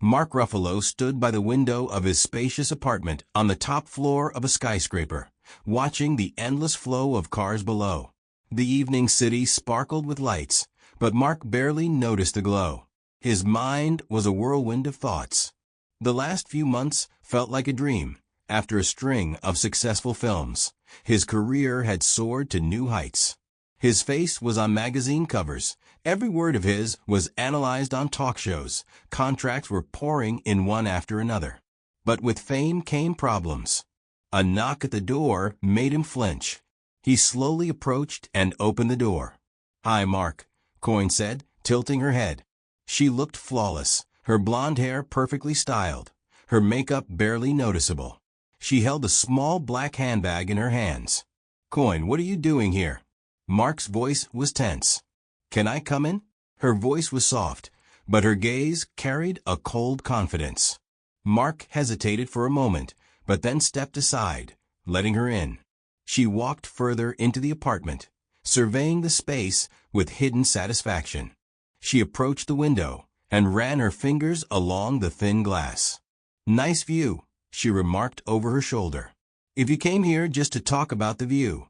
Mark Ruffalo stood by the window of his spacious apartment on the top floor of a skyscraper, watching the endless flow of cars below. The evening city sparkled with lights, but Mark barely noticed the glow. His mind was a whirlwind of thoughts. The last few months felt like a dream. After a string of successful films, his career had soared to new heights. His face was on magazine covers. Every word of his was analyzed on talk shows. Contracts were pouring in one after another. But with fame came problems. A knock at the door made him flinch. He slowly approached and opened the door. "Hi, Mark," Coyne said, tilting her head. She looked flawless, her blonde hair perfectly styled, her makeup barely noticeable. She held a small black handbag in her hands. "Coyne, what are you doing here?" Mark's voice was tense. "Can I come in?" Her voice was soft, but her gaze carried a cold confidence. Mark hesitated for a moment, but then stepped aside, letting her in. She walked further into the apartment, surveying the space with hidden satisfaction. She approached the window and ran her fingers along the thin glass. "Nice view," she remarked over her shoulder. "If you came here just to talk about the view."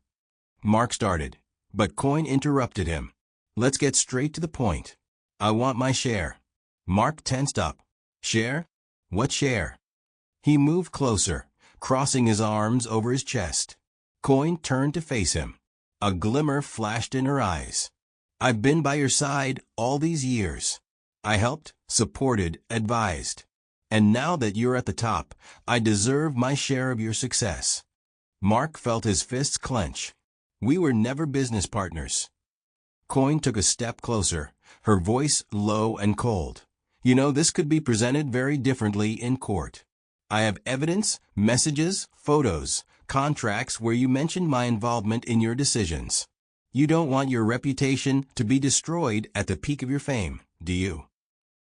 Mark started, but Coyne interrupted him. "Let's get straight to the point. I want my share." Mark tensed up. "Share? What share?" He moved closer, crossing his arms over his chest. Coyne turned to face him. A glimmer flashed in her eyes. "I've been by your side all these years. I helped, supported, advised. And now that you're at the top, I deserve my share of your success." Mark felt his fists clench. "We were never business partners." Coyne took a step closer, her voice low and cold. "You know, this could be presented very differently in court. I have evidence, messages, photos, contracts where you mentioned my involvement in your decisions. You don't want your reputation to be destroyed at the peak of your fame, do you?"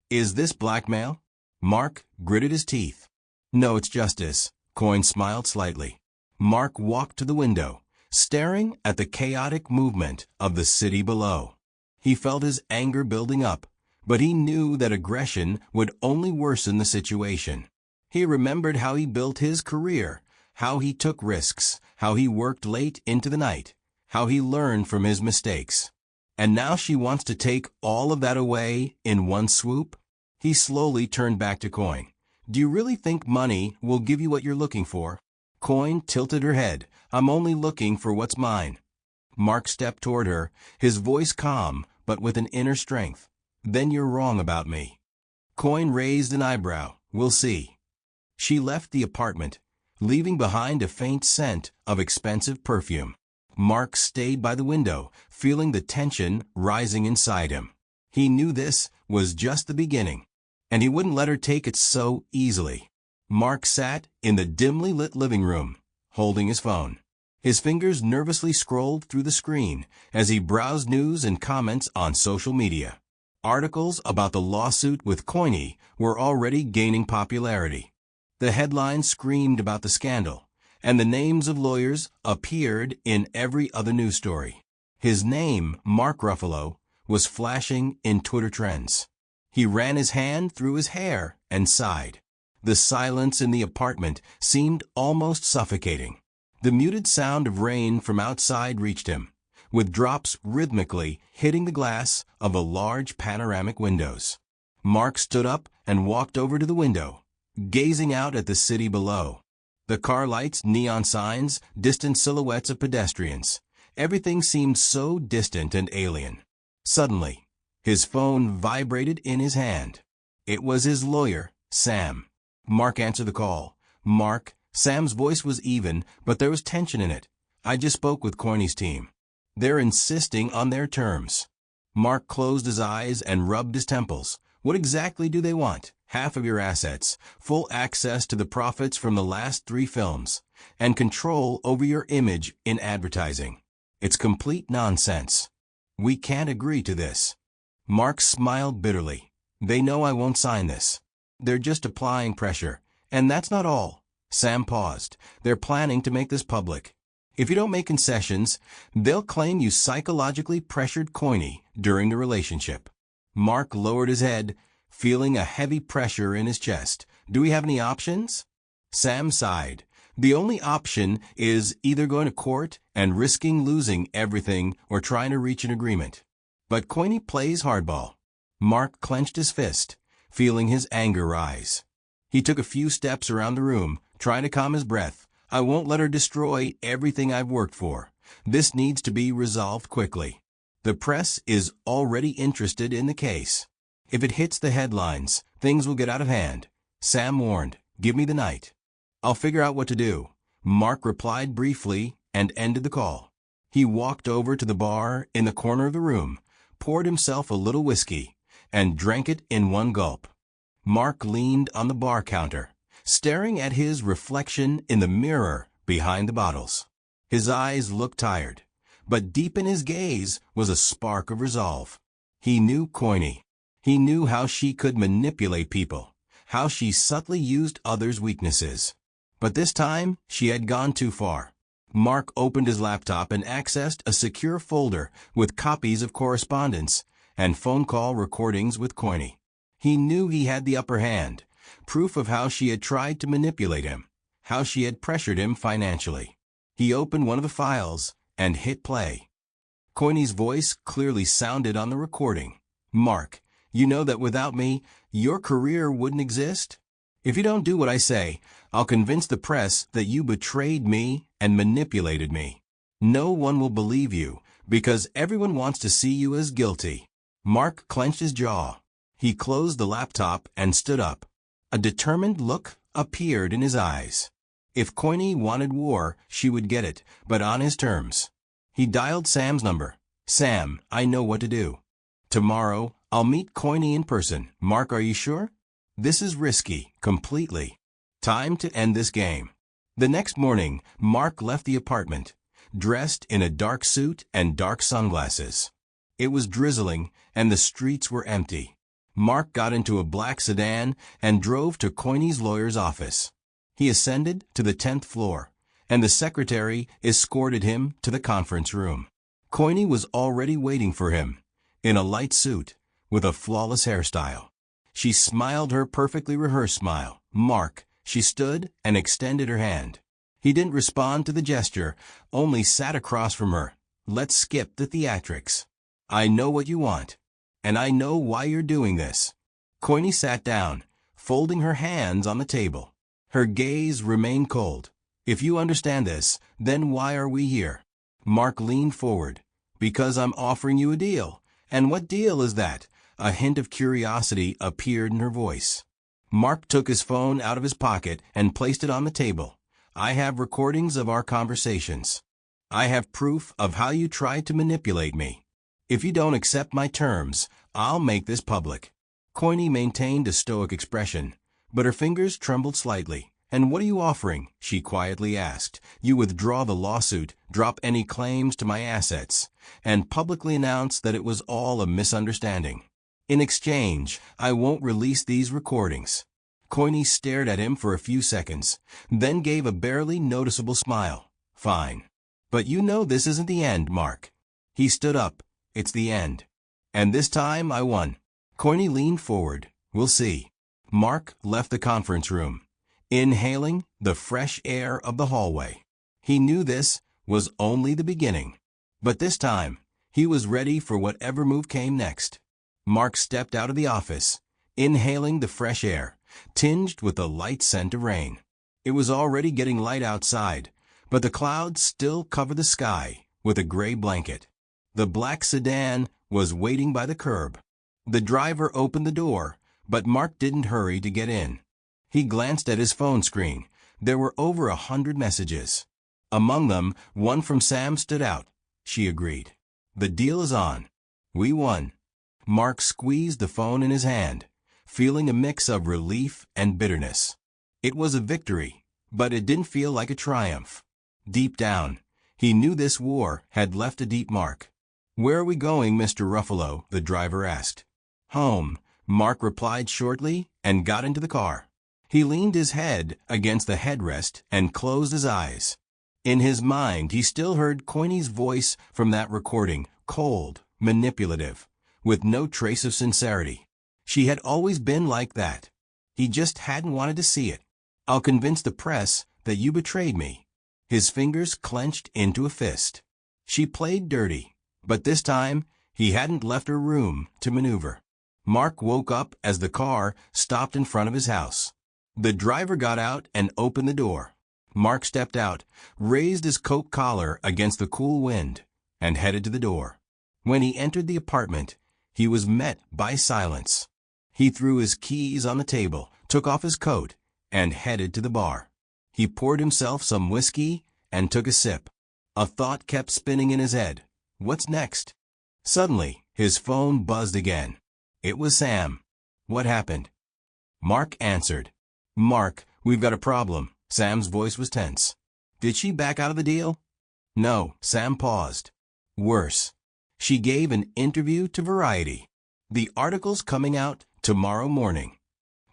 "Is this blackmail?" Mark gritted his teeth. "No, it's justice." Coyne smiled slightly. Mark walked to the window, staring at the chaotic movement of the city below. He felt his anger building up, but he knew that aggression would only worsen the situation. He remembered how he built his career, how he took risks, how he worked late into the night, how he learned from his mistakes. And now she wants to take all of that away in one swoop? He slowly turned back to Coyne. "Do you really think money will give you what you're looking for?" Coyne tilted her head. "I'm only looking for what's mine." Mark stepped toward her, his voice calm, but with an inner strength. "Then you're wrong about me." Coyne raised an eyebrow. "We'll see." She left the apartment, leaving behind a faint scent of expensive perfume. Mark stayed by the window, feeling the tension rising inside him. He knew this was just the beginning, and he wouldn't let her take it so easily. Mark sat in the dimly lit living room, holding his phone. His fingers nervously scrolled through the screen as he browsed news and comments on social media. Articles about the lawsuit with Coyne were already gaining popularity. The headlines screamed about the scandal, and the names of lawyers appeared in every other news story. His name, Mark Ruffalo, was flashing in Twitter trends. He ran his hand through his hair and sighed. The silence in the apartment seemed almost suffocating. The muted sound of rain from outside reached him, with drops rhythmically hitting the glass of the large panoramic windows. Mark stood up and walked over to the window, gazing out at the city below. The car lights, neon signs, distant silhouettes of pedestrians. Everything seemed so distant and alien. Suddenly, his phone vibrated in his hand. It was his lawyer, Sam. Mark answered the call. "Mark," Sam's voice was even, but there was tension in it. "I just spoke with Coyne's team. They're insisting on their terms." Mark closed his eyes and rubbed his temples. "What exactly do they want?" "Half of your assets, full access to the profits from the last 3 films, and control over your image in advertising. It's complete nonsense. We can't agree to this." Mark smiled bitterly. "They know I won't sign this. They're just applying pressure. And that's not all." Sam paused. "They're planning to make this public. If you don't make concessions, they'll claim you psychologically pressured Coyne during the relationship." Mark lowered his head. feeling a heavy pressure in his chest. Do we have any options? Sam sighed. The only option is either going to court and risking losing everything or trying to reach an agreement. But Coiny plays hardball. Mark clenched his fist, feeling his anger rise. He took a few steps around the room, trying to calm his breath. I won't let her destroy everything I've worked for. This needs to be resolved quickly. The press is already interested in the case. If it hits the headlines, things will get out of hand. Sam warned, give me the night. I'll figure out what to do. Mark replied briefly and ended the call. He walked over to the bar in the corner of the room, poured himself a little whiskey, and drank it in one gulp. Mark leaned on the bar counter, staring at his reflection in the mirror behind the bottles. His eyes looked tired, but deep in his gaze was a spark of resolve. He knew Coiny. He knew how she could manipulate people, how she subtly used others' weaknesses. But this time, she had gone too far. Mark opened his laptop and accessed a secure folder with copies of correspondence and phone call recordings with Coiny. He knew he had the upper hand, proof of how she had tried to manipulate him, how she had pressured him financially. He opened one of the files and hit play. Coiny's voice clearly sounded on the recording. Mark, you know that without me, your career wouldn't exist? If you don't do what I say, I'll convince the press that you betrayed me and manipulated me. No one will believe you because everyone wants to see you as guilty. Mark clenched his jaw. He closed the laptop and stood up. A determined look appeared in his eyes. If Coiny wanted war, she would get it, but on his terms. He dialed Sam's number. Sam, I know what to do. Tomorrow, I'll meet Coiny in person. Mark, are you sure? This is risky, completely. Time to end this game. The next morning, Mark left the apartment, dressed in a dark suit and dark sunglasses. It was drizzling, and the streets were empty. Mark got into a black sedan and drove to Coiny's lawyer's office. He ascended to the 10th floor, and the secretary escorted him to the conference room. Coiny was already waiting for him, in a light suit, with a flawless hairstyle. She smiled her perfectly rehearsed smile. Mark, she stood and extended her hand. He didn't respond to the gesture, only sat across from her. Let's skip the theatrics. I know what you want, and I know why you're doing this. Coiny sat down, folding her hands on the table. Her gaze remained cold. If you understand this, then why are we here? Mark leaned forward. Because I'm offering you a deal. And what deal is that? A hint of curiosity appeared in her voice. Mark took his phone out of his pocket and placed it on the table. I have recordings of our conversations. I have proof of how you tried to manipulate me. If you don't accept my terms, I'll make this public. Coiny maintained a stoic expression, but her fingers trembled slightly. And what are you offering? She quietly asked. You withdraw the lawsuit, drop any claims to my assets, and publicly announce that it was all a misunderstanding. In exchange, I won't release these recordings. Coiny stared at him for a few seconds, then gave a barely noticeable smile. Fine. But you know this isn't the end, Mark. He stood up. It's the end. And this time I won. Coiny leaned forward. We'll see. Mark left the conference room, inhaling the fresh air of the hallway. He knew this was only the beginning. But this time, he was ready for whatever move came next. Mark stepped out of the office, inhaling the fresh air, tinged with the light scent of rain. It was already getting light outside, but the clouds still covered the sky with a gray blanket. The black sedan was waiting by the curb. The driver opened the door, but Mark didn't hurry to get in. He glanced at his phone screen. There were over 100 messages. Among them, one from Sam stood out. She agreed. The deal is on. We won. Mark squeezed the phone in his hand, feeling a mix of relief and bitterness. It was a victory, but it didn't feel like a triumph. Deep down, he knew this war had left a deep mark. Where are we going, Mr. Ruffalo? The driver asked. Home, Mark replied shortly and got into the car. He leaned his head against the headrest and closed his eyes. In his mind, he still heard Coiny's voice from that recording, cold, manipulative, with no trace of sincerity. She had always been like that. He just hadn't wanted to see it. I'll convince the press that you betrayed me. His fingers clenched into a fist. She played dirty, but this time he hadn't left her room to maneuver. Mark woke up as the car stopped in front of his house. The driver got out and opened the door. Mark stepped out, raised his coat collar against the cool wind, and headed to the door. When he entered the apartment, he was met by silence. He threw his keys on the table, took off his coat, and headed to the bar. He poured himself some whiskey and took a sip. A thought kept spinning in his head. What's next? Suddenly, his phone buzzed again. It was Sam. What happened? Mark answered. Mark, we've got a problem. Sam's voice was tense. Did she back out of the deal? No, Sam paused. Worse. She gave an interview to Variety. The article's coming out tomorrow morning.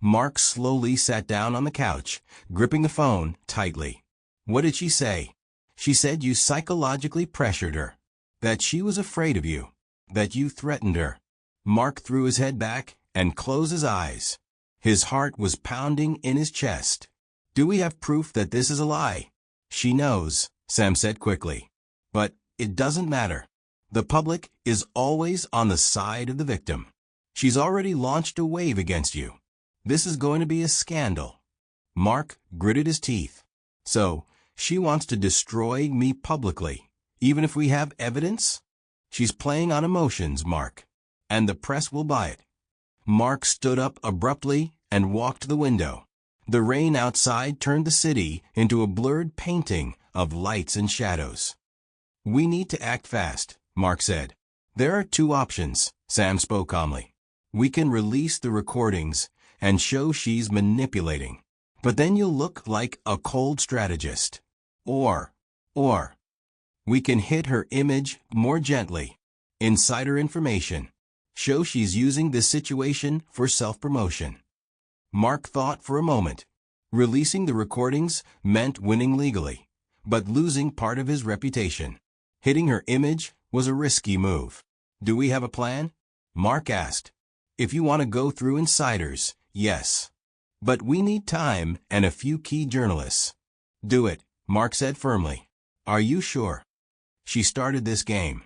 Mark slowly sat down on the couch, gripping the phone tightly. What did she say? She said you psychologically pressured her. That she was afraid of you. That you threatened her. Mark threw his head back and closed his eyes. His heart was pounding in his chest. Do we have proof that this is a lie? She knows, Sam said quickly. But it doesn't matter. The public is always on the side of the victim. She's already launched a wave against you. This is going to be a scandal. Mark gritted his teeth. So, she wants to destroy me publicly, even if we have evidence? She's playing on emotions, Mark. And the press will buy it. Mark stood up abruptly and walked to the window. The rain outside turned the city into a blurred painting of lights and shadows. We need to act fast, Mark said. There are two options, Sam spoke calmly. We can release the recordings and show she's manipulating. But then you'll look like a cold strategist. Or, we can hit her image more gently. Insider information. Show she's using this situation for self-promotion. Mark thought for a moment. Releasing the recordings meant winning legally, but losing part of his reputation. Hitting her image was a risky move. Do we have a plan? Mark asked. If you want to go through insiders, yes. But we need time and a few key journalists. Do it, Mark said firmly. Are you sure? She started this game.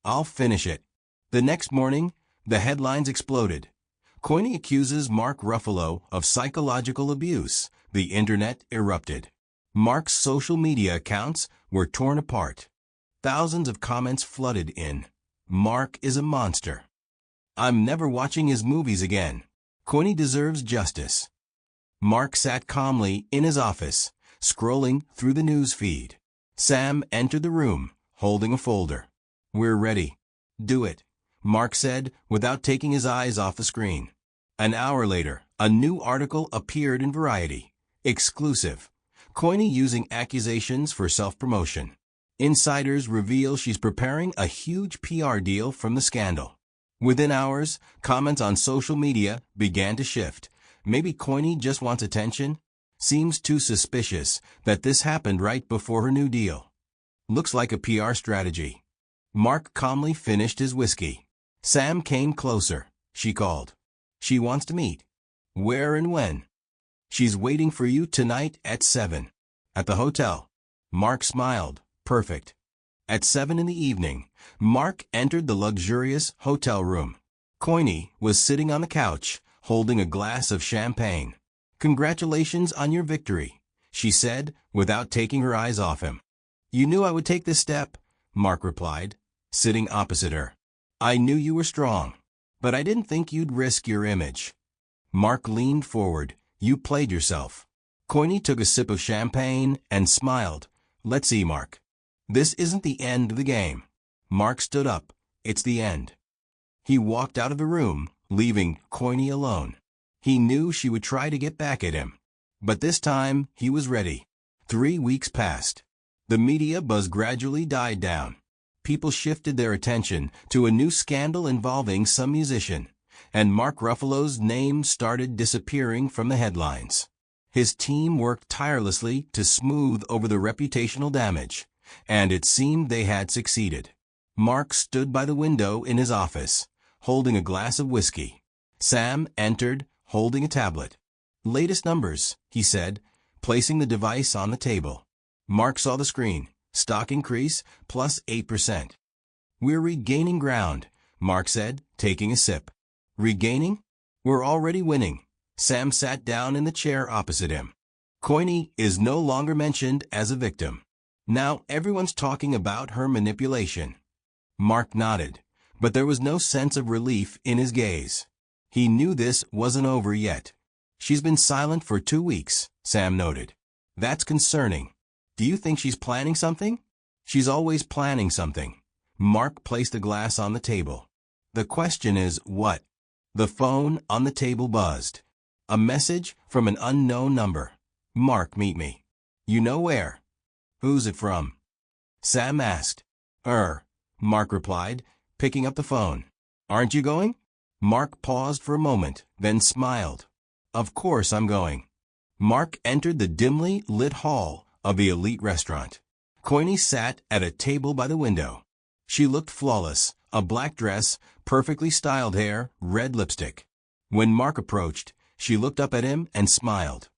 I'll finish it. The next morning, the headlines exploded. Coiney accuses Mark Ruffalo of psychological abuse. The internet erupted. Mark's social media accounts were torn apart. Thousands of comments flooded in. Mark is a monster. I'm never watching his movies again. Coiney deserves justice. Mark sat calmly in his office, scrolling through the news feed. Sam entered the room, holding a folder. We're ready. Do it, Mark said without taking his eyes off the screen. An hour later, a new article appeared in Variety. Exclusive. Coiney using accusations for self-promotion. Insiders reveal she's preparing a huge PR deal from the scandal. Within hours, comments on social media began to shift. Maybe Coiney just wants attention? Seems too suspicious that this happened right before her new deal. Looks like a PR strategy. Mark calmly finished his whiskey. Sam came closer. She called. She wants to meet. Where and when? She's waiting for you tonight at 7. At the hotel. Mark smiled. Perfect. At 7 in the evening, Mark entered the luxurious hotel room. Coiney was sitting on the couch, holding a glass of champagne. Congratulations on your victory, she said, without taking her eyes off him. You knew I would take this step, Mark replied, sitting opposite her. I knew you were strong, but I didn't think you'd risk your image. Mark leaned forward. You played yourself. Coiney took a sip of champagne and smiled. Let's see, Mark. This isn't the end of the game. Mark stood up. It's the end. He walked out of the room, leaving Coiney alone. He knew she would try to get back at him. But this time, he was ready. 3 weeks passed. The media buzz gradually died down. People shifted their attention to a new scandal involving some musician, and Mark Ruffalo's name started disappearing from the headlines. His team worked tirelessly to smooth over the reputational damage, and it seemed they had succeeded. Mark stood by the window in his office, holding a glass of whiskey. Sam entered, holding a tablet. Latest numbers, he said, placing the device on the table. Mark saw the screen. Stock increase, plus 8%. We're regaining ground, Mark said, taking a sip. Regaining? We're already winning. Sam sat down in the chair opposite him. Coiny is no longer mentioned as a victim. Now everyone's talking about her manipulation. Mark nodded, but there was no sense of relief in his gaze. He knew this wasn't over yet. She's been silent for 2 weeks, Sam noted. That's concerning. Do you think she's planning something? She's always planning something. Mark placed the glass on the table. The question is, what? The phone on the table buzzed. A message from an unknown number. Mark, meet me. You know where? Who's it from? Sam asked. Mark replied, picking up the phone. Aren't you going? Mark paused for a moment, then smiled. Of course I'm going. Mark entered the dimly lit hall of the elite restaurant. Coiny sat at a table by the window. She looked flawless, a black dress, perfectly styled hair, red lipstick. When Mark approached, she looked up at him and smiled.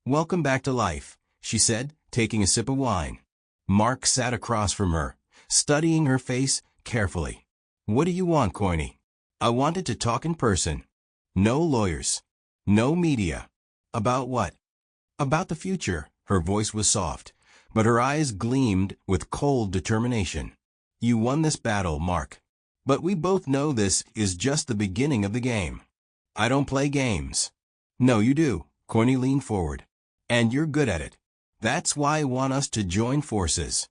Welcome back to life, she said, taking a sip of wine. Mark sat across from her, studying her face carefully. What do you want, Coiny? I wanted to talk in person. No lawyers. No media. About what? About the future. Her voice was soft, but her eyes gleamed with cold determination. You won this battle, Mark. But we both know this is just the beginning of the game. I don't play games. No, you do. Coiny leaned forward. And you're good at it. That's why I want us to join forces.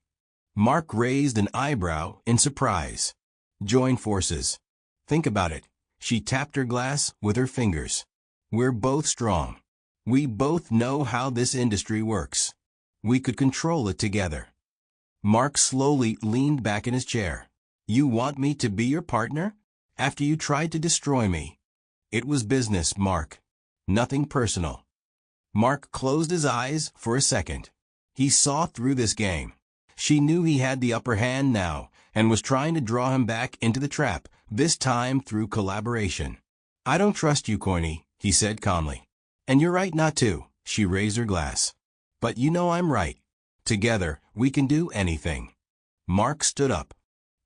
Mark raised an eyebrow in surprise. Join forces. Think about it. She tapped her glass with her fingers. We're both strong. We both know how this industry works. We could control it together. Mark slowly leaned back in his chair. You want me to be your partner? After you tried to destroy me. It was business, Mark. Nothing personal. Mark closed his eyes for a second. He saw through this game. She knew he had the upper hand now and was trying to draw him back into the trap, this time through collaboration. I don't trust you, Coiny, he said calmly. And you're right not to, she raised her glass. But you know I'm right. Together, we can do anything. Mark stood up.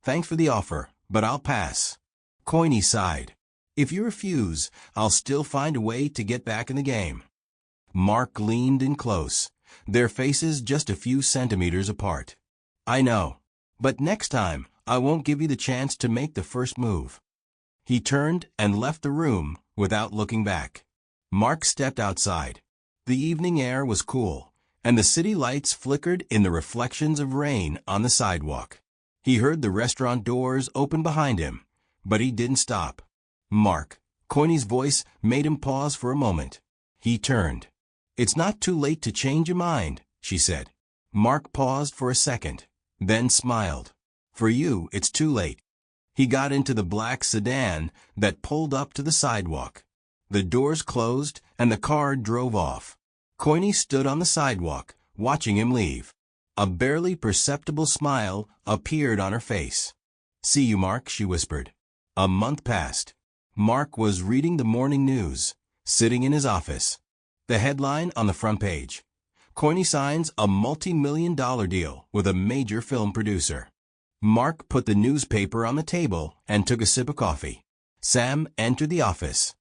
Thanks for the offer, but I'll pass. Coiny sighed. If you refuse, I'll still find a way to get back in the game. Mark leaned in close, their faces just a few centimeters apart. I know. But next time, I won't give you the chance to make the first move. He turned and left the room without looking back. Mark stepped outside. The evening air was cool, and the city lights flickered in the reflections of rain on the sidewalk. He heard the restaurant doors open behind him, but he didn't stop. Mark. Coiny's voice made him pause for a moment. He turned. It's not too late to change your mind, she said. Mark paused for a second, then smiled. For you, it's too late. He got into the black sedan that pulled up to the sidewalk. The doors closed, and the car drove off. Coiny stood on the sidewalk, watching him leave. A barely perceptible smile appeared on her face. See you, Mark, she whispered. A month passed. Mark was reading the morning news, sitting in his office. The headline on the front page. Coiny signs a multi-million-dollar deal with a major film producer. Mark put the newspaper on the table and took a sip of coffee. Sam entered the office.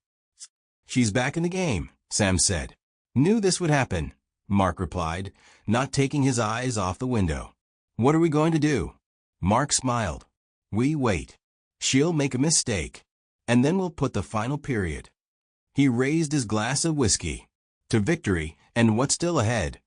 She's back in the game, Sam said. Knew this would happen, Mark replied, not taking his eyes off the window. What are we going to do? Mark smiled. We wait. She'll make a mistake, and then we'll put the final period. He raised his glass of whiskey. To victory and what's still ahead.